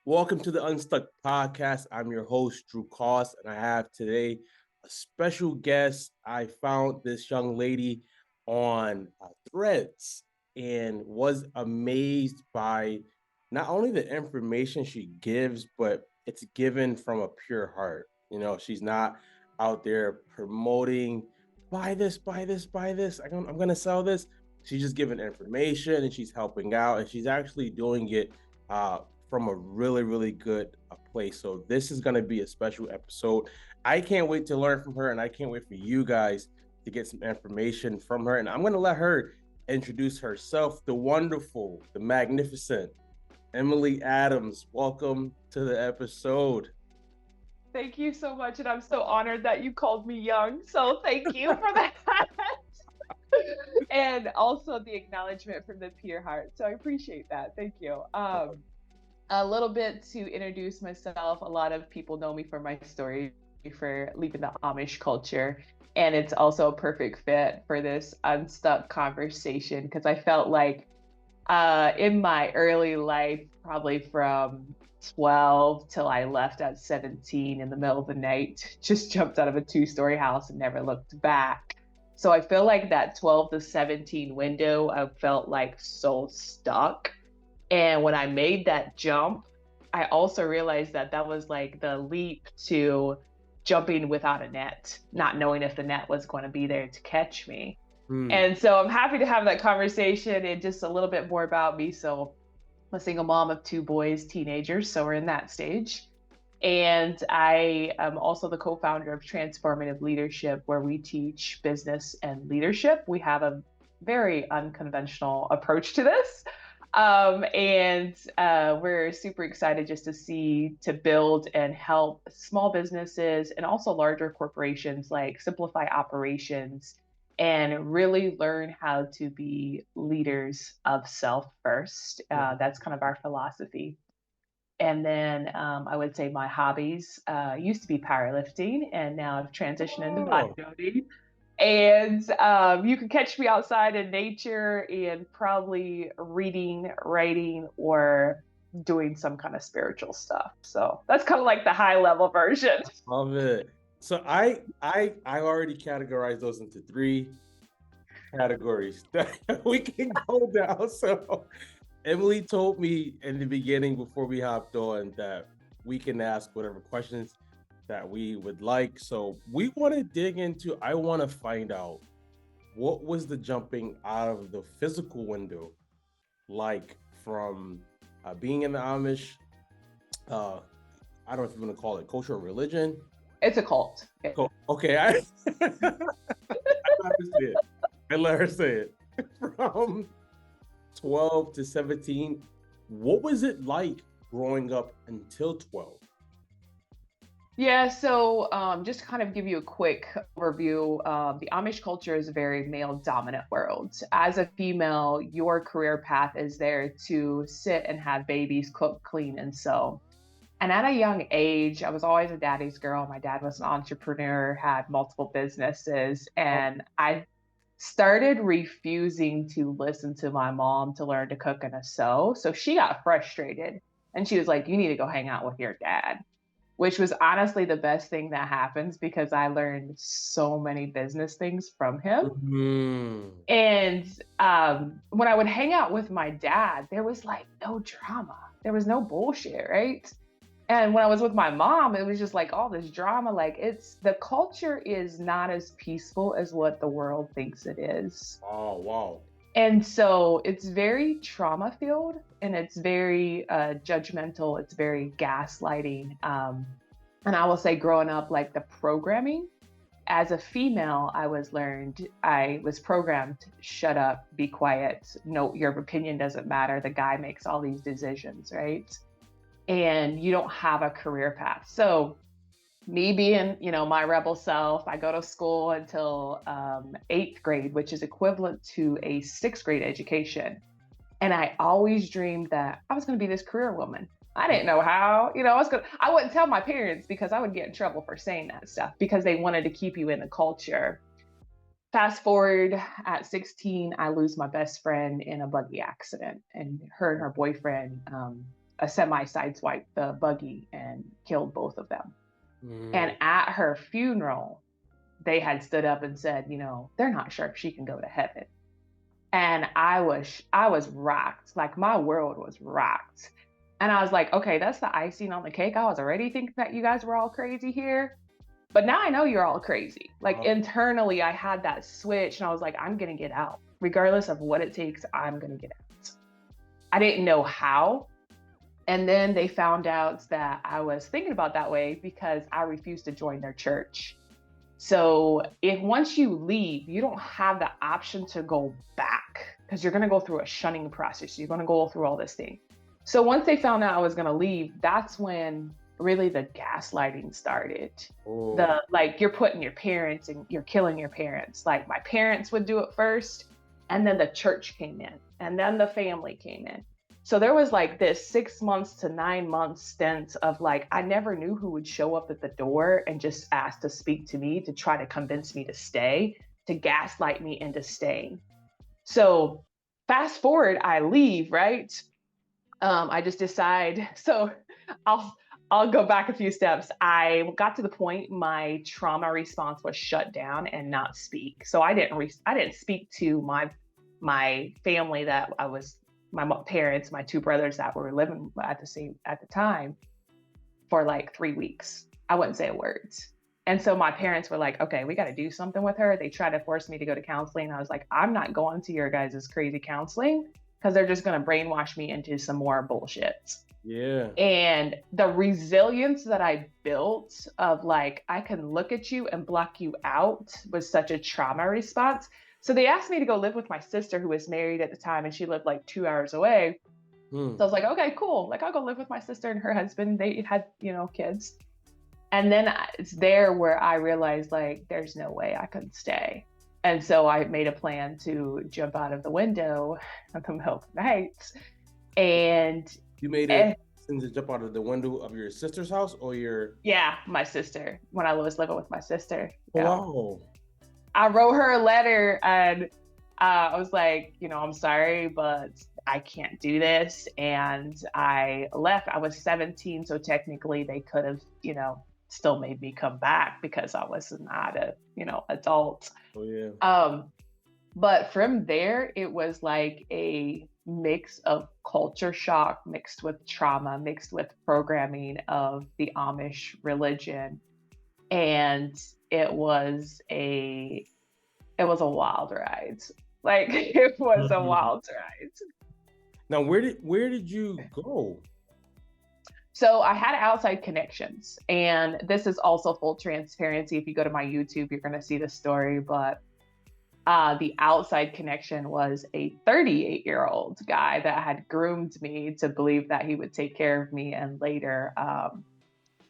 Welcome to the Unstuck Podcast. I'm your host, Drew Cost, and I have today a special guest. I found this young lady on Threads and was amazed by not only the information she gives, but it's given from a pure heart. She's not out there promoting, buy this, buy this, buy this. I'm going to sell this. She's just giving information and she's helping out, and she's actually doing it uh, from a really, really good place. So this is going to be a special episode. I can't wait to learn from her, and I can't wait for you guys to get some information from her. And I'm going to let her introduce herself. The wonderful, the magnificent Emily Adams. Welcome to the episode. Thank you so much. And I'm so honored that you called me young. So thank you for that. And also the acknowledgement from the pure heart. So I appreciate that. Thank you. A little bit to introduce myself. A lot of people know me for my story for leaving the Amish culture. And it's also a perfect fit for this unstuck conversation because I felt like in my early life, probably from 12 till I left at 17 in the middle of the night, just jumped out of a 2-story house and never looked back. So I feel like that 12 to 17 window, I felt like so stuck. And when I made that jump, I also realized that that was like the leap to jumping without a net, not knowing if the net was going to be there to catch me. And so I'm happy to have that conversation and just a little bit more about me. So I'm a single mom of 2 boys, teenagers, so we're in that stage. And I am also the co-founder of Transformative Leadership, where we teach business and leadership. We have a very unconventional approach to this. We're super excited just to build and help small businesses and also larger corporations like simplify operations and really learn how to be leaders of self first. That's kind of our philosophy. And then I would say my hobbies used to be powerlifting, and now I've transitioned into bodybuilding. And you can catch me outside in nature and probably reading, writing, or doing some kind of spiritual stuff. So that's kind of like the high level version. Love it. So I already categorize those into 3 categories that we can go down. So Emily told me in the beginning before we hopped on that we can ask whatever questions that we would like. So we want to dig into, I want to find out what was the jumping out of the physical window like from being in the Amish. I don't know if you want to call it culture or religion. It's a cult. Okay, I let her say it. From 12 to 17, what was it like growing up until 12? Yeah, so just to kind of give you a quick overview, the Amish culture is a very male dominant world. As a female, your career path is there to sit and have babies, cook, clean, and sew. And at a young age, I was always a daddy's girl. My dad was an entrepreneur, had multiple businesses, and I started refusing to listen to my mom to learn to cook and to sew. So she got frustrated and she was like, "You need to go hang out with your dad," which was honestly the best thing that happens because I learned so many business things from him. And when I would hang out with my dad, there was like no drama. There was no bullshit, right? And when I was with my mom, it was just like all this drama. Like the culture is not as peaceful as what the world thinks it is. Oh, wow. And so it's very trauma filled and it's very judgmental. It's very gaslighting. And I will say growing up, like the programming as a female, I was programmed, shut up, be quiet. No, your opinion doesn't matter. The guy makes all these decisions, right? And you don't have a career path. So me being, my rebel self, I go to school until 8th grade, which is equivalent to a 6th grade education. And I always dreamed that I was going to be this career woman. I didn't know how, I wouldn't tell my parents because I would get in trouble for saying that stuff because they wanted to keep you in the culture. Fast forward at 16, I lose my best friend in a buggy accident, and her boyfriend a semi sideswiped the buggy and killed both of them. And Mm. at her funeral, they had stood up and said, you know, they're not sure if she can go to heaven. And I was rocked. Like my world was rocked. And I was like, okay, that's the icing on the cake. I was already thinking that you guys were all crazy here. But now I know you're all crazy. Like Wow. internally, I had that switch and I was like, I'm going to get out. Regardless of what it takes, I'm going to get out. I didn't know how. And then they found out that I was thinking about that way because I refused to join their church. So if once you leave, you don't have the option to go back because you're going to go through a shunning process. You're going to go through all this thing. So once they found out I was going to leave, that's when really the gaslighting started. Oh. The like you're putting your parents and you're killing your parents. Like my parents would do it first, and then the church came in, and then the family came in. So there was like this 6 months to 9 months stint of like I never knew who would show up at the door and just ask to speak to me to try to convince me to stay, to gaslight me into staying. So fast forward, I leave, right? I just decide. So I'll I'll go back a few steps. I got to the point my trauma response was shut down and not speak. So I didn't speak to my family that I was my parents, my two brothers that were living at the time for like 3 weeks. I wouldn't say a word. And so my parents were like, okay, we got to do something with her. They tried to force me to go to counseling. I was like, I'm not going to your guys' crazy counseling because they're just going to brainwash me into some more bullshit. Yeah. And the resilience that I built of like, I can look at you and block you out was such a trauma response. So they asked me to go live with my sister who was married at the time and she lived like 2 hours away. Hmm. So I was like, okay, cool. Like I'll go live with my sister and her husband. They had, you know, kids. And then it's there where I realized like, there's no way I could stay. And so I made a plan to jump out of the window in the middle of the night. And You made eh, it since to jump out of the window of your sister's house or your. yeah, my sister, when I was living with my sister. Oh, Yeah. wow. I wrote her a letter and I was like, you know, I'm sorry, but I can't do this. And I left. I was 17. So technically they could have, you know, still made me come back because I was not a, you know, adult. Oh, yeah. But from there, it was like a mix of culture shock mixed with trauma, mixed with programming of the Amish religion. And it was a wild ride. Like it was a wild ride. Now, where did you go? So I had outside connections, and this is also full transparency. If you go to my YouTube, you're going to see the story. But the outside connection was a 38-year-old guy that had groomed me to believe that he would take care of me, and later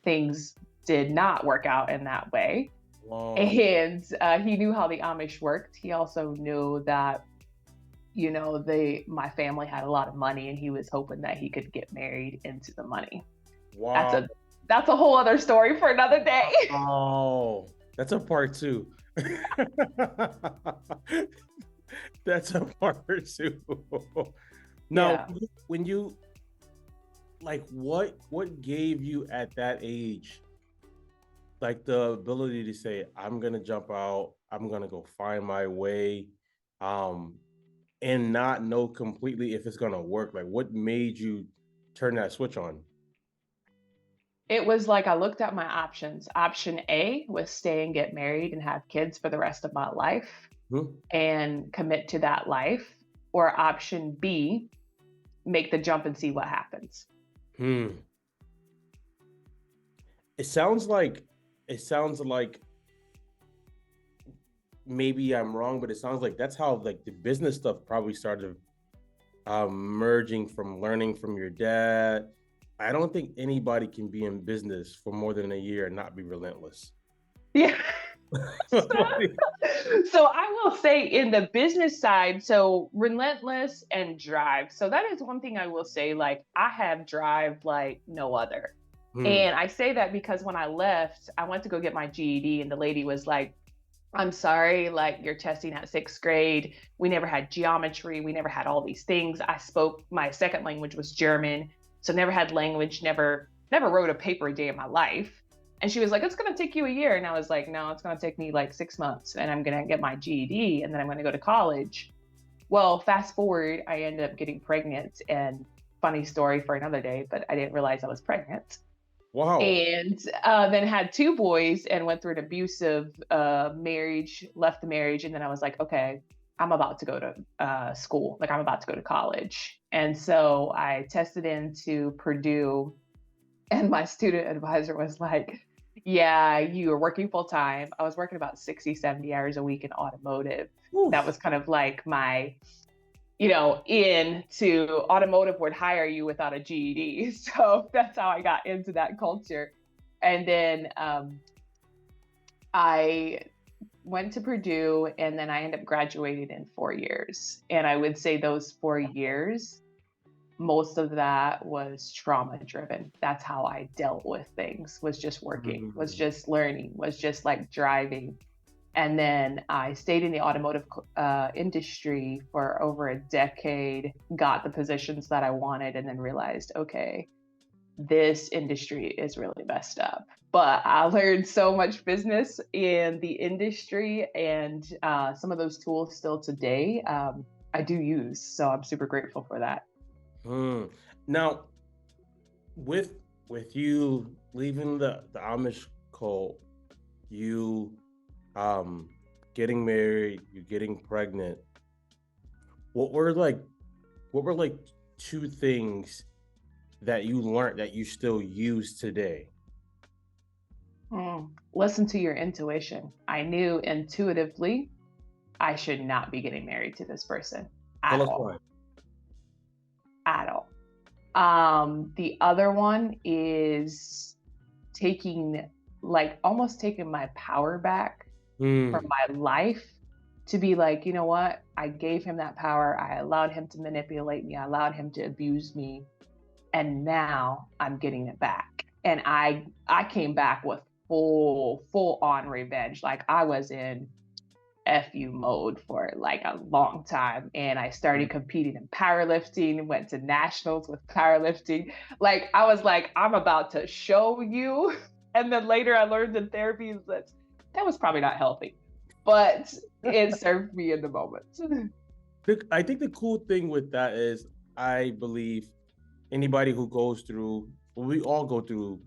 things did not work out in that way. Wow. And he knew how the Amish worked. He also knew that, you know, my family had a lot of money, and he was hoping that he could get married into the money. Wow. That's a whole other story for another day. Oh, that's a part two. That's a part two. Now, Yeah. when you like, what gave you at that age, like the ability to say, I'm gonna jump out, I'm gonna go find my way, and not know completely if it's gonna work? Like, what made you turn that switch on? It was like I looked at my options. Option A was stay and get married and have kids for the rest of my life Hmm? and commit to that life. Or option B, make the jump and see what happens. Hmm. It sounds like maybe I'm wrong, but it sounds like that's how like the business stuff probably started merging from learning from your dad. I don't think anybody can be in business for more than a year and not be relentless. Yeah. So I will say in the business side, so relentless and drive. So that is one thing I will say, like I have drive like no other. Hmm. And I say that because when I left, I went to go get my GED and the lady was like, I'm sorry, like you're testing at 6th grade. We never had geometry. We never had all these things. My second language was German. So never had language, never wrote a paper a day in my life. And she was like, it's going to take you a year. And I was like, no, it's going to take me like 6 months, and I'm going to get my GED, and then I'm going to go to college. Well, fast forward, I ended up getting pregnant, and funny story for another day, but I didn't realize I was pregnant. Wow. And then had two boys and went through an abusive marriage, left the marriage. And then I was like, okay, I'm about to go to school. Like, I'm about to go to college. And so I tested into Purdue, and my student advisor was like, yeah, you are working full time. I was working about 60, 70 hours a week in automotive. That Oof. was kind of like my, into automotive would hire you without a GED. So that's how I got into that culture. And then I went to Purdue, and then I ended up graduating in 4 years. And I would say those 4 years, most of that was trauma driven. That's how I dealt with things, was just working, was just learning, was just like driving. And then I stayed in the automotive industry for over a decade, got the positions that I wanted, and then realized, okay, this industry is really messed up. But I learned so much business in the industry, and some of those tools still today I do use. So I'm super grateful for that. Now, with you leaving the Amish cult, you getting married, you getting pregnant, what were like two things that you learned that you still use today? Listen to your intuition. I knew intuitively I should not be getting married to this person Tell at us all. why. At all. The other one is almost taking my power back from my life, to be like, you know what? I gave him that power. I allowed him to manipulate me. I allowed him to abuse me. And now I'm getting it back. And I came back with full on revenge. Like, I was in FU mode for like a long time. And I started competing in powerlifting, went to nationals with powerlifting. Like, I was like, I'm about to show you. And then later I learned in therapy that was probably not healthy, but it served me in the moment. I think the cool thing with that is, I believe anybody who goes through, well, we all go through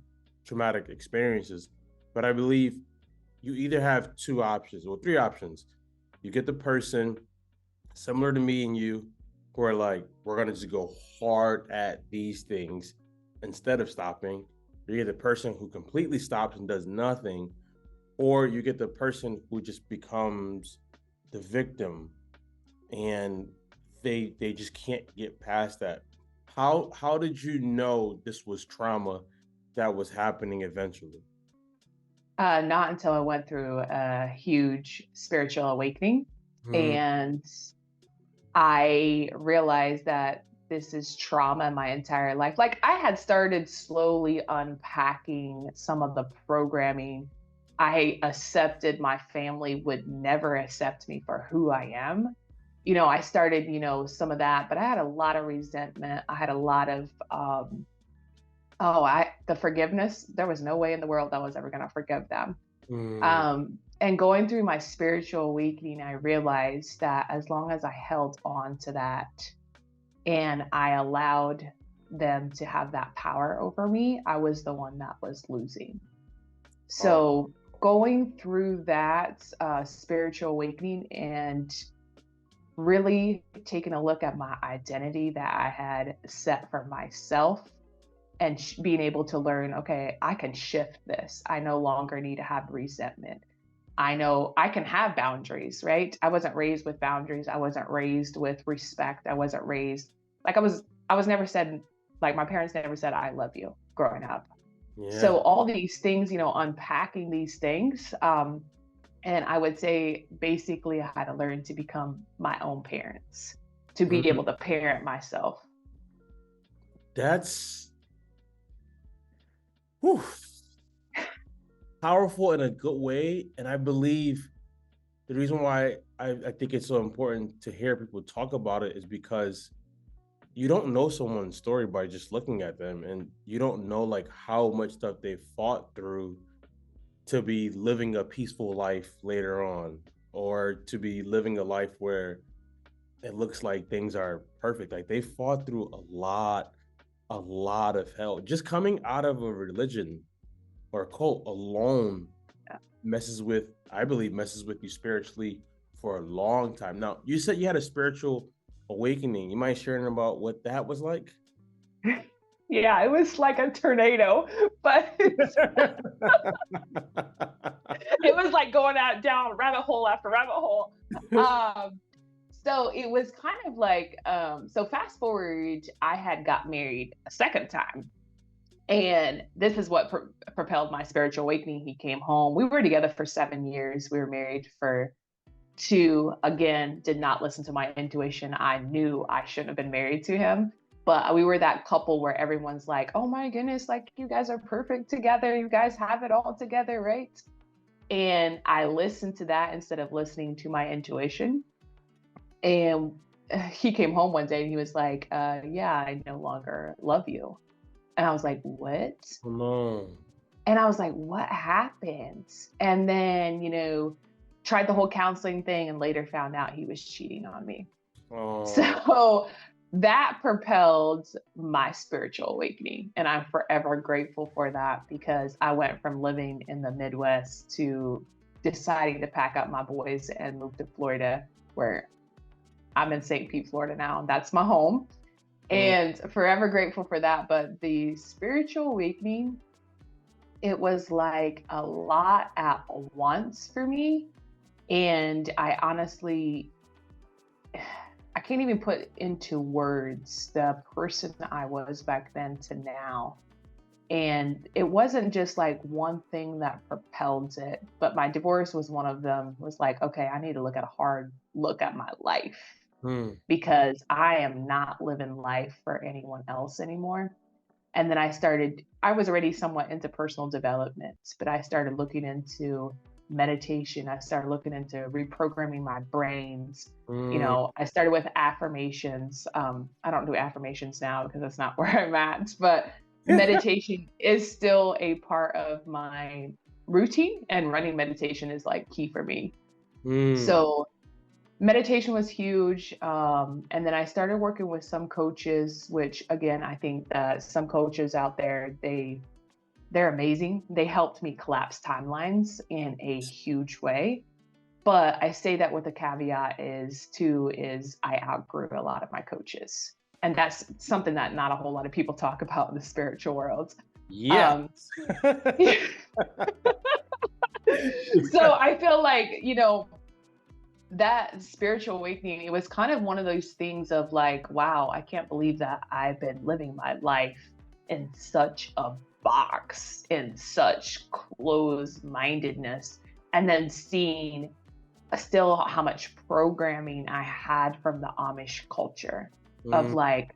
traumatic experiences, but I believe you either have two options or three options. You get the person similar to me and you, who are like, we're going to just go hard at these things instead of stopping. You get the person who completely stops and does nothing, or you get the person who just becomes the victim, and they just can't get past that. How did you know this was trauma that was happening eventually? Not until I went through a huge spiritual awakening, and I realized that this is trauma my entire life. Like, I had started slowly unpacking some of the programming. I accepted my family would never accept me for who I am. I started, some of that, but I had a lot of resentment. I had a lot of, the forgiveness. There was no way in the world I was ever going to forgive them. And going through my spiritual awakening, I realized that as long as I held on to that and I allowed them to have that power over me, I was the one that was losing. So going through that spiritual awakening and really taking a look at my identity that I had set for myself, and being able to learn, okay, I can shift this. I no longer need to have resentment. I know I can have boundaries, right? I wasn't raised with boundaries. I wasn't raised with respect. I wasn't raised like I was never said, like, my parents never said I love you growing up. Yeah. So all these things, unpacking these things, and I would say basically I had to learn to become my own parents, to be able to parent myself. That's whew, powerful in a good way. And I believe the reason why I think it's so important to hear people talk about it is because you don't know someone's story by just looking at them, and you don't know like how much stuff they fought through to be living a peaceful life later on, or to be living a life where it looks like things are perfect. Like they fought through a lot of hell. Just coming out of a religion or a cult alone Yeah. I believe, messes with you spiritually for a long time. Now, you said you had a spiritual awakening. You mind sharing about what that was like? Yeah, it was like a tornado, but it was like going out down rabbit hole after rabbit hole. Um, so it was kind of like, so fast forward, I had got married a second time. And this is what propelled my spiritual awakening. He came home. We were together for 7 years. We were married for 2. Again, did not listen to my intuition. I knew I shouldn't have been married to him. But we were that couple where everyone's like, oh my goodness, like you guys are perfect together. You guys have it all together, right? And I listened to that instead of listening to my intuition. And he came home one day and he was like, yeah, I no longer love you. And I was like, what? Oh, no. And I was like, what happened? And then, tried the whole counseling thing and later found out he was cheating on me. Oh, So that propelled my spiritual awakening. And I'm forever grateful for that because I went from living in the Midwest to deciding to pack up my boys and move to Florida, where I'm in St. Pete, Florida now. And that's my home. And forever grateful for that. But the spiritual awakening, it was like a lot at once for me. And I honestly, I can't even put into words the person I was back then to now. And it wasn't just like one thing that propelled it, but my divorce was one of them. It was like, okay, I need to look at a hard look at my life because I am not living life for anyone else anymore. And then I was already somewhat into personal development, but I started looking into meditation. I started looking into reprogramming my brains. I started with affirmations. I don't do affirmations now because that's not where I'm at, but meditation is still a part of my routine, and running meditation is like key for me. So meditation was huge. And then I started working with some coaches, which again, I think that some coaches out there, they're amazing. They helped me collapse timelines in a huge way. But I say that with a caveat is I outgrew a lot of my coaches. And that's something that not a whole lot of people talk about in the spiritual world. yeah. So I feel like, that spiritual awakening, it was kind of one of those things of like, wow, I can't believe that I've been living my life in such a box, in such closed-mindedness, and then seeing still how much programming I had from the Amish culture of like,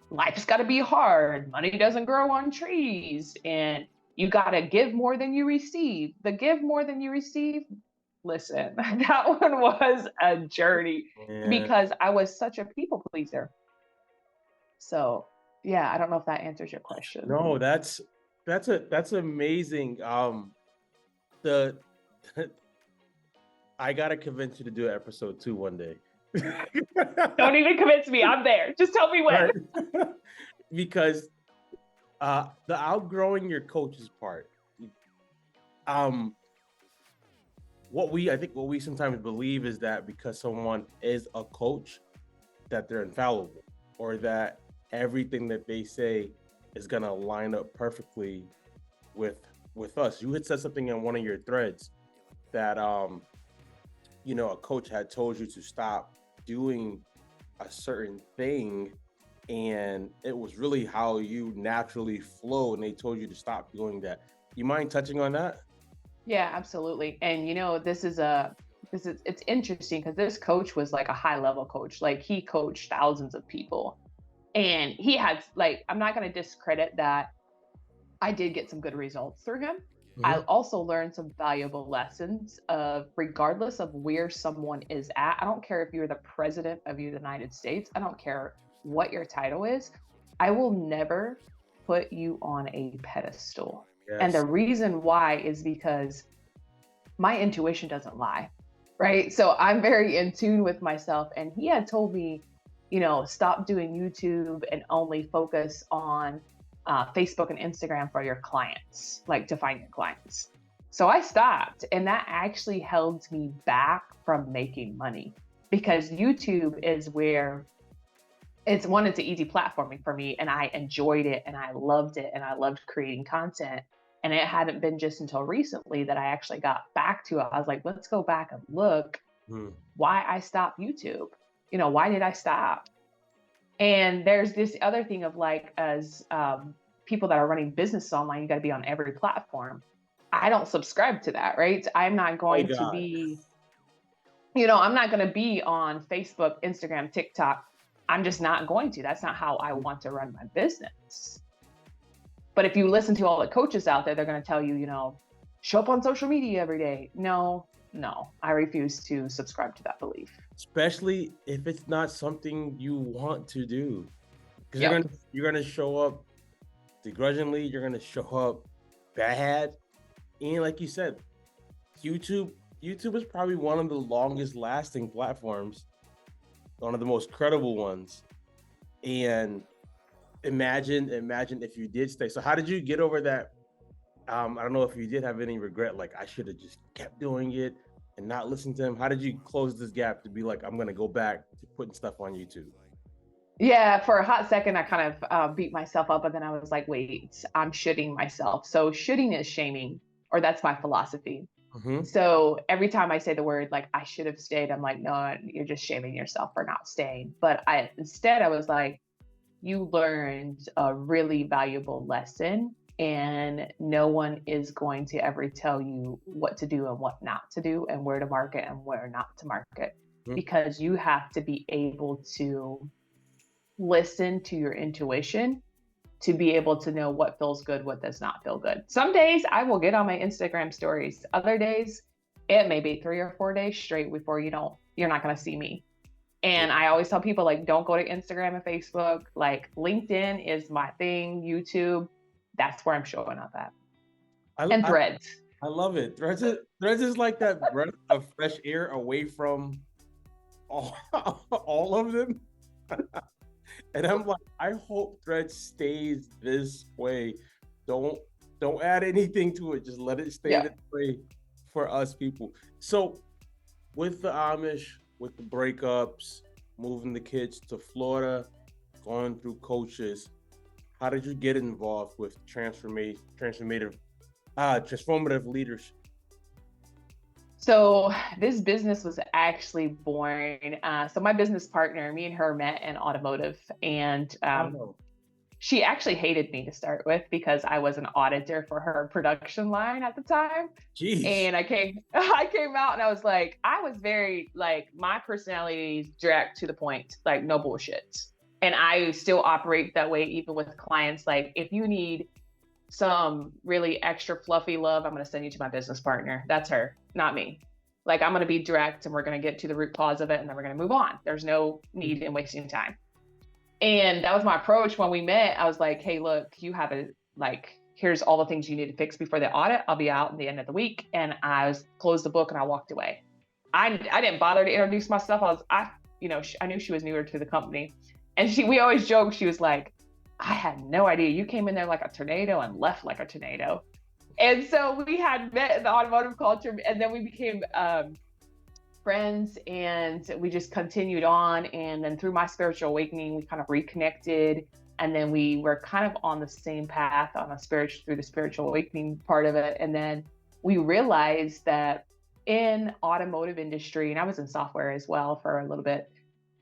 life's got to be hard, money doesn't grow on trees, and you got to give more than you receive. The give more than you receive, listen, that one was a journey because I was such a people pleaser. So yeah, I don't know if that answers your question. No, that's amazing. The I gotta convince you to do episode 2 one day. Don't even convince me. I'm there. Just tell me when. Right. Because the outgrowing your coach's part. What we sometimes believe is that because someone is a coach, that they're infallible, or that everything that they say is gonna line up perfectly with us. You had said something in one of your threads that a coach had told you to stop doing a certain thing, and it was really how you naturally flow, and they told you to stop doing that. You mind touching on that? Yeah, absolutely. And it's interesting because this coach was like a high level coach. Like he coached thousands of people. And he had I'm not going to discredit that I did get some good results through him. I also learned some valuable lessons of regardless of where someone is at. I don't care if you're the president of the United States. I don't care what your title is, I will never put you on a pedestal. And the Yes. reason why is because my intuition doesn't lie, right? So I'm very in tune with myself. And he had told me, stop doing YouTube and only focus on Facebook and Instagram for your clients, like to find your clients. So I stopped, and that actually held me back from making money because YouTube is where it's an easy platforming for me, and I enjoyed it and I loved it and I loved creating content. And it hadn't been just until recently that I actually got back to it. I was like, let's go back and look Hmm. why I stopped YouTube. Why did I stop? And there's this other thing of like, as people that are running businesses online, you got to be on every platform. I don't subscribe to that, right? I'm not My going to God. be, I'm not going to be on Facebook, Instagram, TikTok. I'm just not going to. That's not how I want to run my business. But if you listen to all the coaches out there, they're going to tell you, show up on social media every day. No, I refuse to subscribe to that belief. Especially if it's not something you want to do. Because Yep. you're gonna show up begrudgingly, you're gonna show up bad. And like you said, YouTube YouTube is probably one of the longest lasting platforms, one of the most credible ones. And imagine if you did stay. So how did you get over that? I don't know if you did have any regret, like I should have just kept doing it and not listened to him. How did you close this gap to be like, I'm gonna go back to putting stuff on YouTube? Yeah, for a hot second, I kind of beat myself up, but then I was like, wait, I'm shooting myself. So shooting is shaming, or that's my philosophy. Mm-hmm. So every time I say the word like I should have stayed, I'm like, no, you're just shaming yourself for not staying. But I was like, you learned a really valuable lesson, and no one is going to ever tell you what to do and what not to do, and where to market and where not to market, Mm-hmm. because you have to be able to listen to your intuition to be able to know what feels good, what does not feel good. Some days I will get on my Instagram stories. Other days, it may be 3 or 4 days straight before you're not going to see me. And I always tell people, like, don't go to Instagram and Facebook. Like, LinkedIn is my thing. YouTube, that's where I'm showing up at. And I, Threads. I love it. Threads is like that breath of fresh air away from all, all of them. And I'm like, I hope Threads stays this way. Don't add anything to it. Just let it stay this way for us people. So with the Amish, with the breakups, moving the kids to Florida, going through coaches, how did you get involved with transformative leadership? So this business was actually born. So my business partner, me and her met in automotive, and she actually hated me to start with because I was an auditor for her production line at the time. Jeez. And I came out and I was like, I was very like, my personality is direct to the point, like no bullshit. And I still operate that way even with clients. Like, if you need some really extra fluffy love, I'm going to send you to my business partner. That's her, not me. Like, I'm going to be direct, and we're going to get to the root cause of it, and then we're going to move on. There's no need in wasting time. And that was my approach when we met. I was like, hey, look, you have here's all the things you need to fix before the audit. I'll be out at the end of the week. And I closed the book and I walked away. I didn't bother to introduce myself. I knew she was newer to the company. And we always joked, she was like, I had no idea. You came in there like a tornado and left like a tornado. And so we had met in the automotive culture, and then we became friends, and we just continued on. And then through my spiritual awakening, we kind of reconnected. And then we were kind of on the same path through the spiritual awakening part of it. And then we realized that in automotive industry, and I was in software as well for a little bit,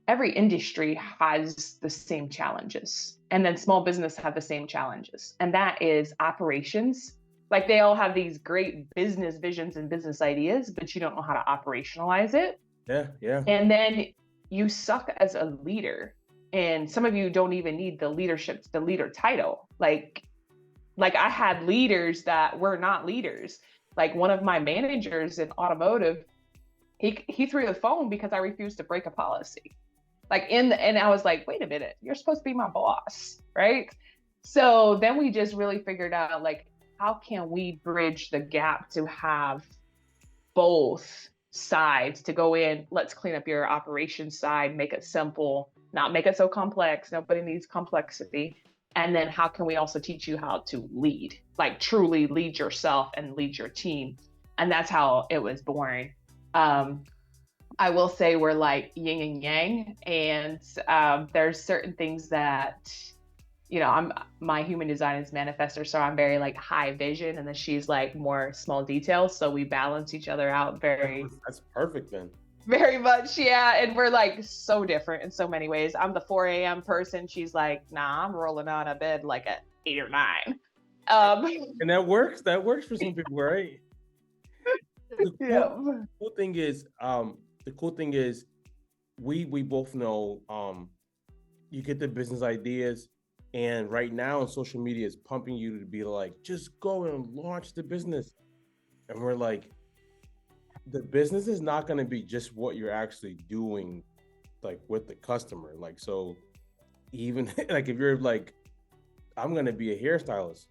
every industry has the same challenges. And then small business have the same challenges. And that is operations. Like, they all have these great business visions and business ideas, but you don't know how to operationalize it. Yeah. And then you suck as a leader. And some of you don't even need the leader title. Like I had leaders that were not leaders. Like, one of my managers in automotive, he threw the phone because I refused to break a policy. And I was like, wait a minute, you're supposed to be my boss, right? So then we just really figured out like, how can we bridge the gap to have both sides to go in? Let's clean up your operations side, make it simple, not make it so complex. Nobody needs complexity. And then how can we also teach you how to lead, like truly lead yourself and lead your team? And that's how it was born. Um, I will say we're like yin and yang, and there's certain things that, I'm my human design is manifestor, so I'm very like high vision, and then she's like more small details. So we balance each other out That's perfect then. very much, yeah. And we're like so different in so many ways. I'm the 4 a.m. person. She's like, nah, I'm rolling out of bed like at 8 or 9. And that works. That works for some people, right? The Yeah. cool thing is, we both know, you get the business ideas, and right now on social media is pumping you to be like, just go and launch the business. And we're like, the business is not going to be just what you're actually doing, like with the customer. Like, so even like if you're like, I'm going to be a hairstylist,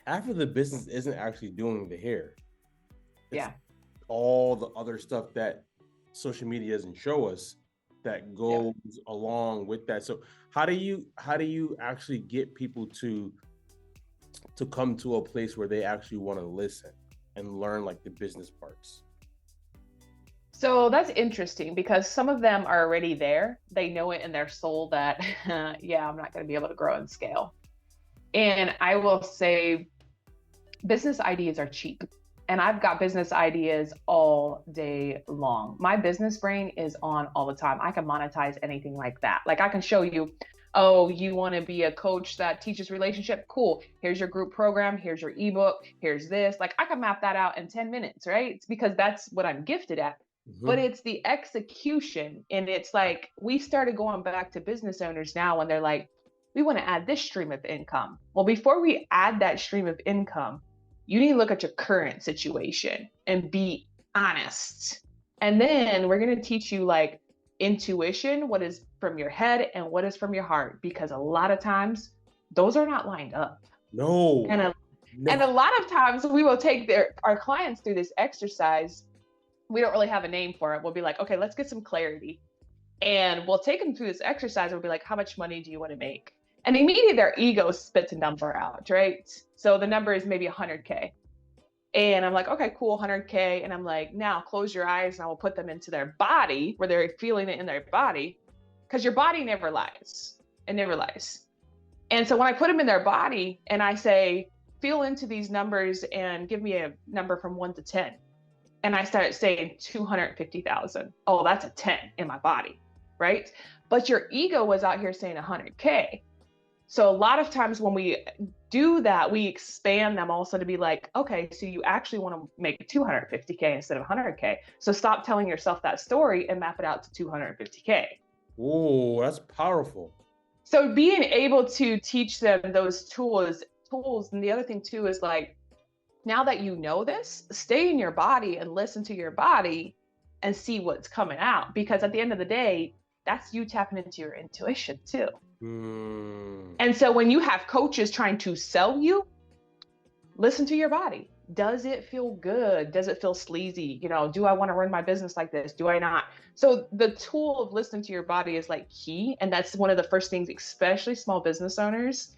half of the business isn't actually doing the hair. It's Yeah. all the other stuff that social media doesn't show us that goes along with that. So how do you actually get people to come to a place where they actually want to listen and learn like the business parts? So that's interesting because some of them are already there. They know it in their soul that, yeah, I'm not going to be able to grow and scale. And I will say business ideas are cheap. And I've got business ideas all day long. My business brain is on all the time. I can monetize anything like that. Like I can show you, oh, you want to be a coach that teaches relationship? Cool. Here's your group program. Here's your ebook. Here's this. Like I can map that out in 10 minutes, right? It's because that's what I'm gifted at. But it's the execution. And it's like we started going back to business owners now when they're like, we want to add this stream of income. Well, before we add that stream of income, you need to look at your current situation and be honest. And then we're going to teach you like intuition, what is from your head and what is from your heart, because a lot of times those are not lined up. No. And a lot of times we will take our clients through this exercise. We don't really have a name for it. We'll be like, okay, let's get some clarity. And we'll take them through this exercise. We'll be like, how much money do you want to make? And immediately their ego spits a number out, right? So the number is maybe 100K. And I'm like, okay, cool, 100K. And I'm like, now close your eyes and I will put them into their body where they're feeling it in their body. Because your body never lies. It never lies. And so when I put them in their body and I say, feel into these numbers and give me a number from 1 to 10. And I started saying 250,000. Oh, that's a 10 in my body, right? But your ego was out here saying 100K. So a lot of times when we do that, we expand them also to be like, okay, so you actually want to make 250K instead of 100K. So stop telling yourself that story and map it out to 250K. Oh, that's powerful. So being able to teach them those tools, and the other thing too is like, now that you know this, stay in your body and listen to your body and see what's coming out. Because at the end of the day, that's you tapping into your intuition too. And so when you have coaches trying to sell you, listen to your body. Does it feel good? Does it feel sleazy? Do I want to run my business like this? Do I not? So the tool of listening to your body is like key. And that's one of the first things, especially small business owners,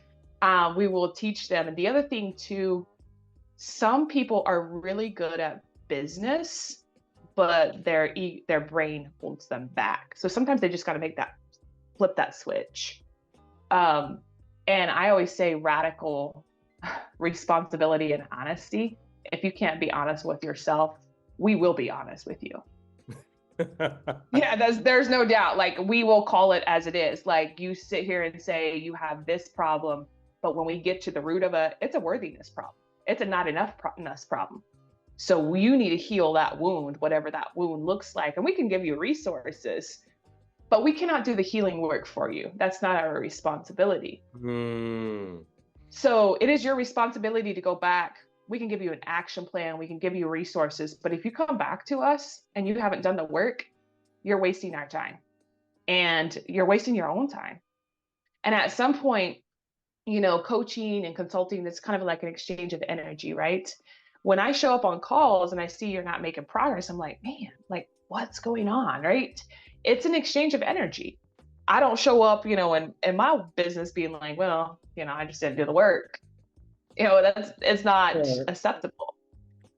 we will teach them. And the other thing too, some people are really good at business, but their brain holds them back. So sometimes they just got to flip that switch. And I always say radical responsibility and honesty. If you can't be honest with yourself, we will be honest with you. Yeah, there's no doubt. Like we will call it as it is. Like you sit here and say you have this problem, but when we get to the root of it's a worthiness problem. It's a not enoughness problem. So you need to heal that wound, whatever that wound looks like. And we can give you resources, but we cannot do the healing work for you. That's not our responsibility. So it is your responsibility to go back. We can give you an action plan. We can give you resources. But if you come back to us and you haven't done the work, you're wasting our time. and you're wasting your own time. And at some point, coaching and consulting, it's kind of like an exchange of energy, right? When I show up on calls and I see you're not making progress, I'm like, man, like what's going on, right? It's an exchange of energy. I don't show up, in my business being like, well, I just didn't do the work. It's not Yeah. acceptable.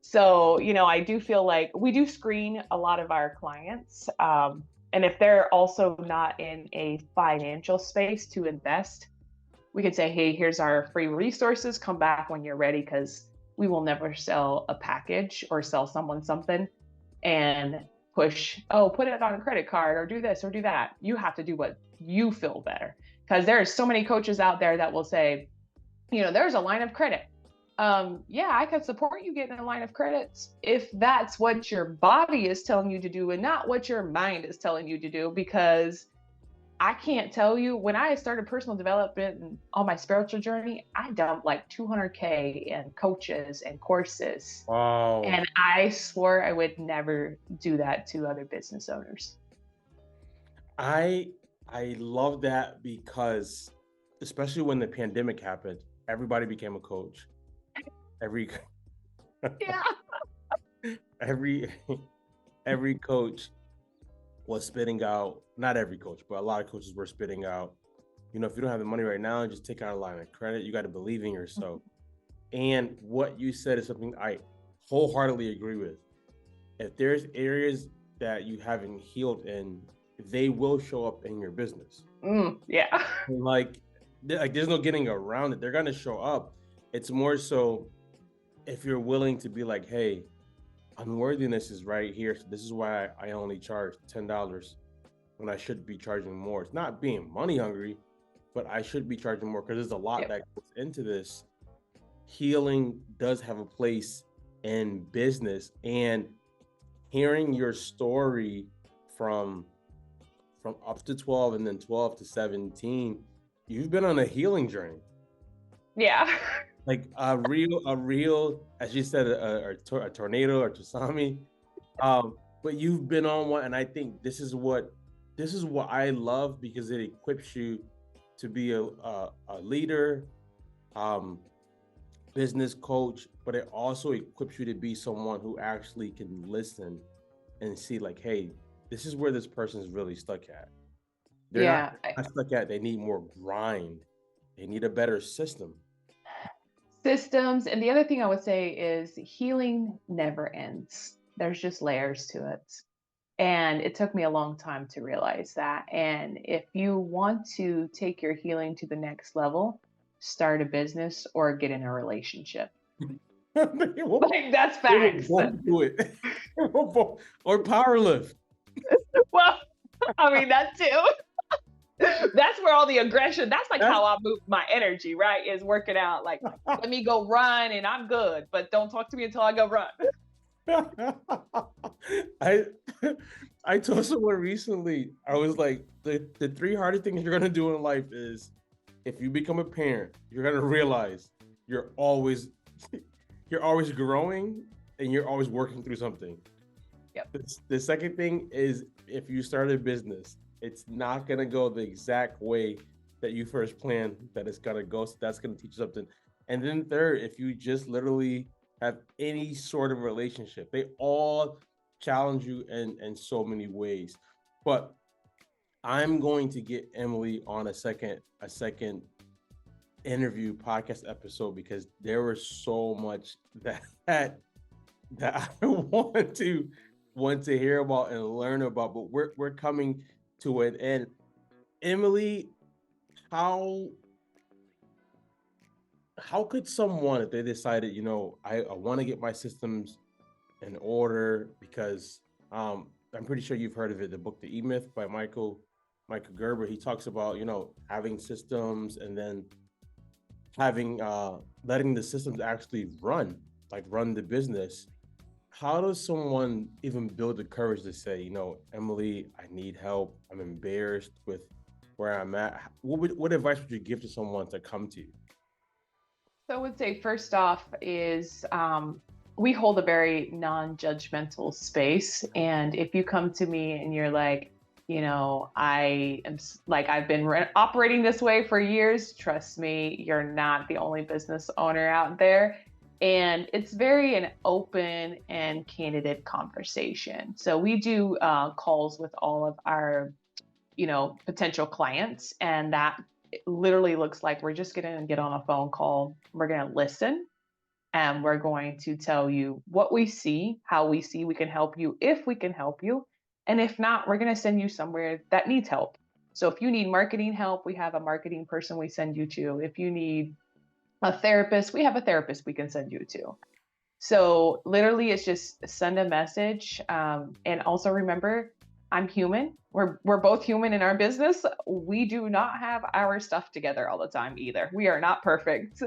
So, I do feel like we do screen a lot of our clients. And if they're also not in a financial space to invest, we could say, hey, here's our free resources. Come back when you're ready, because we will never sell a package or sell someone something and push, oh, put it on a credit card or do this or do that. You have to do what you feel better. Because there's so many coaches out there that will say, there's a line of credit. Yeah, I could support you getting a line of credits if that's what your body is telling you to do and not what your mind is telling you to do. Because I can't tell you, when I started personal development and on my spiritual journey, I dumped like 200K in coaches and courses. Wow. And I swore I would never do that to other business owners. I I love that because especially when the pandemic happened, everybody became a coach. Every Yeah. every every coach was spitting out, not every coach, but a lot of coaches were spitting out, if you don't have the money right now, just take out a line of credit. You got to believe in yourself. And what you said is something I wholeheartedly agree with. If there's areas that you haven't healed in, they will show up in your business. Yeah. Like, there's no getting around it. They're gonna show up. It's more so if you're willing to be like, hey, unworthiness is right here. So this is why I only charge $10 when I should be charging more. It's not being money hungry, but I should be charging more because there's a lot Yep. that goes into this. Healing does have a place in business, and hearing your story from up to 12 and then 12 to 17, you've been on a healing journey. Yeah. Like a real, as you said, a tornado or tsunami. But you've been on one, and I think this is what I love because it equips you to be a leader, um, business coach, but it also equips you to be someone who actually can listen and see like, hey, this is where this person's really stuck at. They're not Yeah. stuck at. They need more grind. They need a better system. Systems. And the other thing I would say is healing never ends. There's just layers to it. And it took me a long time to realize that. And if you want to take your healing to the next level, start a business or get in a relationship. They won't, Like, that's they will facts. both do it. Or power lift. Well, I mean, that too. That's where all the aggression, that's like That's how I move my energy, right? Is working out. Like, let me go run and I'm good, but don't talk to me until I go run. I I told someone recently, I was like, the three hardest things you're gonna do in life is if you become a parent, you're gonna realize you're always you're always growing and you're always working through something. Yep. The second thing is if you start a business, it's not gonna go the exact way that you first planned that it's gonna go. So that's gonna teach you something. And then third, if you just literally have any sort of relationship, they all challenge you in so many ways. But I'm going to get Emily on a second interview podcast episode because there was so much that I want to hear about and learn about. But we're coming to an end. Emily, how could someone, if they decided, I want to get my systems in order because I'm pretty sure you've heard of it, the book The E-Myth by Michael Gerber. He talks about, having systems and then having letting the systems actually run the business. How does someone even build the courage to say, Emily, I need help. I'm embarrassed with where I'm at. What advice would you give to someone to come to you? So I would say first off is we hold a very non-judgmental space. And if you come to me and you're like, You know, I am like, I've been operating this way for years. Trust me, you're not the only business owner out there. And it's very an open and candid conversation. So we do calls with all of our, potential clients. And that literally looks like we're just going to get on a phone call. We're going to listen and we're going to tell you what we see, how we see we can help you, if we can help you. And if not, we're going to send you somewhere that needs help. So if you need marketing help, we have a marketing person we send you to. If you need a therapist, we have a therapist we can send you to. So literally, it's just send a message. And also remember, I'm human. We're both human in our business. We do not have our stuff together all the time either. We are not perfect.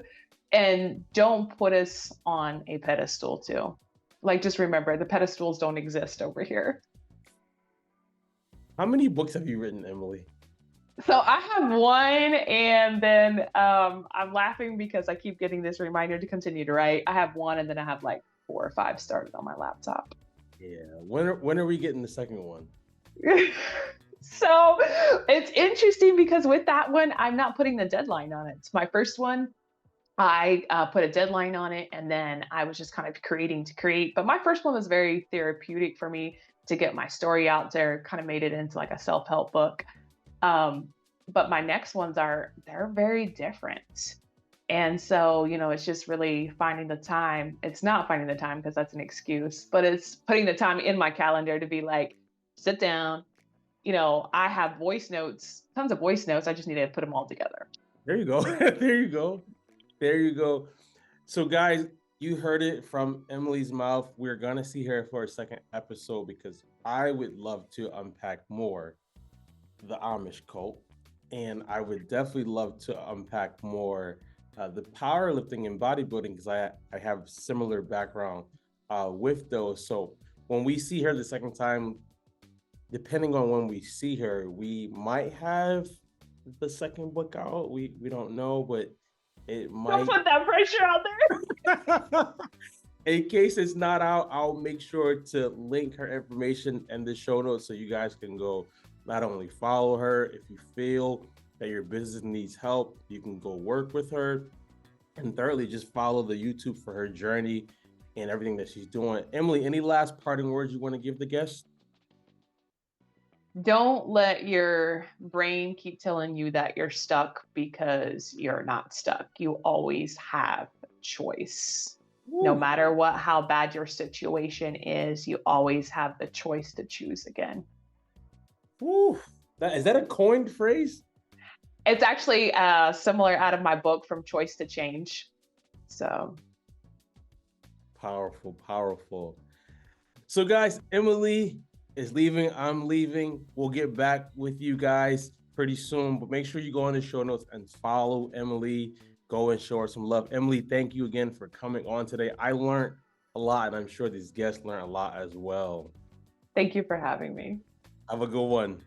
And don't put us on a pedestal too. Like, just remember, the pedestals don't exist over here. How many books have you written, Emily? So I have one, and then I'm laughing because I keep getting this reminder to continue to write. I have one, and then I have like 4 or 5 started on my laptop. Yeah. When are we getting the second one? So it's interesting because with that one, I'm not putting the deadline on it. It's my first one. I put a deadline on it, and then I was just kind of creating to create. But my first one was very therapeutic for me to get my story out there, kind of made it into like a self-help book. But my next ones they're very different. And so, it's just really finding the time. It's not finding the time because that's an excuse, but it's putting the time in my calendar to be like, sit down. I have voice notes, tons of voice notes. I just need to put them all together. There you go. There you go. There you go. So guys, you heard it from Emily's mouth. We're going to see her for a second episode because I would love to unpack more the Amish cult. And I would definitely love to unpack more the powerlifting and bodybuilding because I have similar background with those. So when we see her the second time, depending on when we see her, we might have the second book out. We don't know, but it might. Don't put that pressure out there. In case it's not out, I'll make sure to link her information in the show notes so you guys can go not only follow her. If you feel that your business needs help, you can go work with her. And thirdly, just follow the YouTube for her journey and everything that she's doing. Emily, any last parting words you want to give the guests? Don't let your brain keep telling you that you're stuck because you're not stuck. You always have a choice. Woo. No matter how bad your situation is, you always have the choice to choose again. Woo. Is that a coined phrase? It's actually similar out of my book, From Choice to Change. So powerful, powerful. So guys, Emily is leaving. I'm leaving. We'll get back with you guys pretty soon, but make sure you go on the show notes and follow Emily. Go and show her some love. Emily, thank you again for coming on today. I learned a lot, and I'm sure these guests learned a lot as well. Thank you for having me. Have a good one.